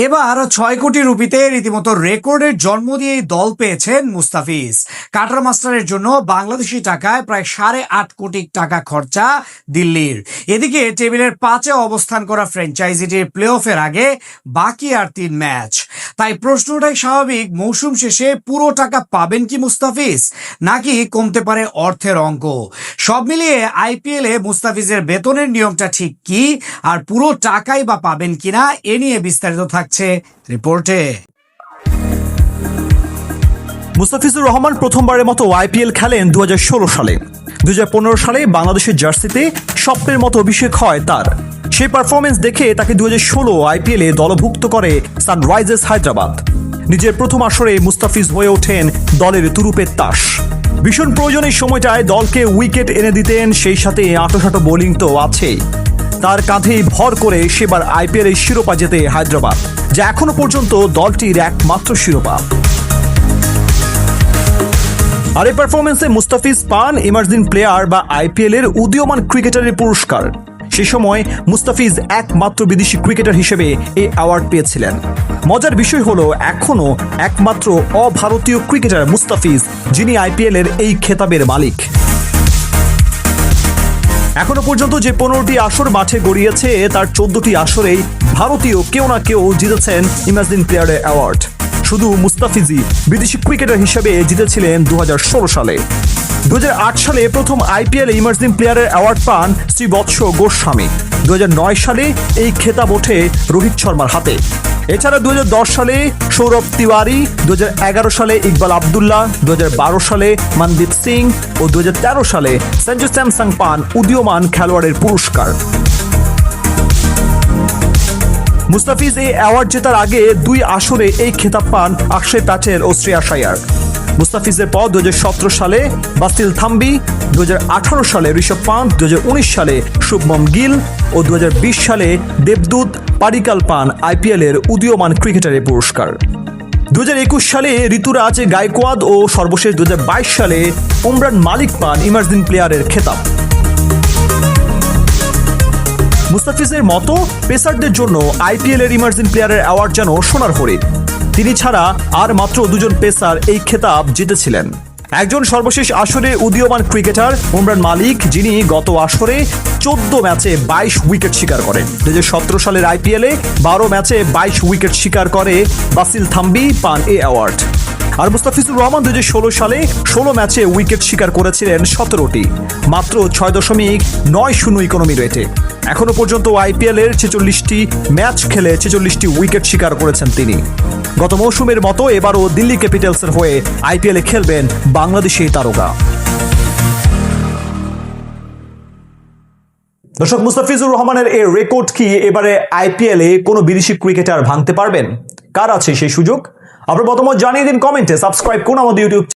এবার 6 কোটি রুপিতে রীতিমতো রেকর্ডের জন্ম দিয়ে দল পেয়েছেন মুস্তাফিজ। কাটার মাস্টারের জন্য বাংলাদেশি টাকায় প্রায় 8.5 কোটি টাকা খরচা দিল্লির। এদিকে টেবিলের 5-এ অবস্থান করা ফ্র্যাঞ্চাইজিটির প্লে অফের আগে বাকি আর 3 ম্যাচ। তাই প্রশ্নটাই স্বাভাবিক, মৌসুম শেষে পুরো টাকা পাবেন কি মুস্তাফিজ, নাকি কমতে পারে অর্থের অঙ্ক? সব মিলিয়ে আইপিএলে মুস্তাফিজের বেতনের নিয়মটা ঠিক কি, আর পুরো টাকাই বা পাবেন কিনা, এ নিয়ে বিস্তারিত থাকছে রিপোর্টে। মুস্তাফিজুর রহমান প্রথমবারের মতো আইপিএল খেলেন 2016 সালে। 2015 সালে বাংলাদেশের জার্সিতে স্বপ্নের মতো অভিষেক হয় তার। সেই পারফরমেন্স দেখে তাকে 2016 আইপিএলে দলভুক্ত করে সানরাইজার্স হায়দ্রাবাদ। নিজের প্রথম আসরে মুস্তাফিজ হয়ে ওঠেন দলের তুরুপের তাস। ভীষণ প্রয়োজনের সময়টায় দলকে উইকেট এনে দিতেন, সেই সাথে আঁটোসাঁটো বোলিং তো আছেই। তার কাঁধেই ভর করে সেবার আইপিএলের শিরোপা জেতে হায়দ্রাবাদ, যা এখনো পর্যন্ত দলটির একমাত্র শিরোপা। আর এই পারফরমেন্সে মুস্তাফিজ পান ইমার্জিং প্লেয়ার বা আইপিএল এর উদীয়মান ক্রিকেটারের পুরস্কার। সে সময় মুস্তাফিজ একমাত্র বিদেশি ক্রিকেটার হিসেবে এই অ্যাওয়ার্ড পেয়েছিলেন। মজার বিষয় হলো, এখনো একমাত্র অভারতীয় ক্রিকেটার মুস্তাফিজ যিনি আইপিএল এর এই খেতাবের মালিক। এখনো পর্যন্ত যে 15টি আসর মাঠে গড়িয়েছে, তার 14টি আসরেই ভারতীয় কেউ না কেউ জিতেছেন ইমার্জিং প্লেয়ারের অ্যাওয়ার্ড। শুধু মুস্তাফিজই বিদেশি ক্রিকেটার হিসেবে জিতেছিলেন 2016 সালে। 2008 সালে প্রথম আইপিএল ইমার্জিং প্লেয়ারের অ্যাওয়ার্ড পান শ্রীবৎস গোস্বামী। 2009 সালে এই খেতাব ওঠে রোহিত শর্মার হাতে। এছাড়া 2010 সালে সৌরভ তিওয়ারি, 2011 সালে ইকবাল আবদুল্লাহ, 2012 সালে মনদীপ সিং ও 2013 সালে সঞ্জু স্যামসং পান উদীয়মান খেলোয়াড়ের পুরস্কার। মুস্তাফিজ এই অ্যাওয়ার্ড জেতার আগে 2 আসরে এই খেতাব পান অক্ষয় প্যাটেল ও শ্রেয়াস আয়ার। মুস্তাফিজের পর 2017 সালে বাসিল থাম্বি, 2018 সালে ঋষভ পান্ট, 2019 সালে শুভমন গিল ও 2020 সালে দেবদূত পাডিক্কাল পান আইপিএল এর উদীয়মান ক্রিকেটারের পুরস্কার। 2021 সালে ঋতুরাজ গায়কোয়াদ ও সর্বশেষ 2022 সালে উমরান মালিক পান ইমার্জিং প্লেয়ারের খেতাব। মুস্তাফিজের মতো পেসারদের জন্য আইপিএল এর ইমার্জিং প্লেয়ারের অ্যাওয়ার্ড যেন সোনার হরিণ। তিনি ছাড়া আর মাত্র 2জন পেসার এই খেতাব জিতেছিলেন। একজন সর্বশেষ আসরে উদীয়মান ক্রিকেটার উমরান মালিক, যিনি গত আসরে 14 ম্যাচে 22 উইকেট শিকার করেন। 2017 সালের আইপিএলে 12 ম্যাচে 22 উইকেট শিকার করে বাসিল থাম্বি পান এই অ্যাওয়ার্ড। আর মুস্তাফিজুর রহমান 2016 সালে 16 ম্যাচে উইকেট শিকার করেছিলেন 17টি, মাত্র 6.90 ইকোনমি রেটে। এখনো পর্যন্ত আইপিএল এর 46টি ম্যাচ খেলে 46টি উইকেট শিকার করেছেন তিনি। গত মৌসুমের মতো এবারও দিল্লি ক্যাপিটালসের হয়ে আইপিএলে খেলবেন বাংলাদেশি তারকা। দর্শক, মুস্তাফিজুর রহমানের এই রেকর্ড কি এবারে আইপিএলে কোনো বিদেশি ক্রিকেটার ভাঙতে পারবেন? কার আছে সেই সুযোগ? আপনার মতামত জানিয়ে দিন কমেন্টে। সাবস্ক্রাইব করুন আমাদের ইউটিউব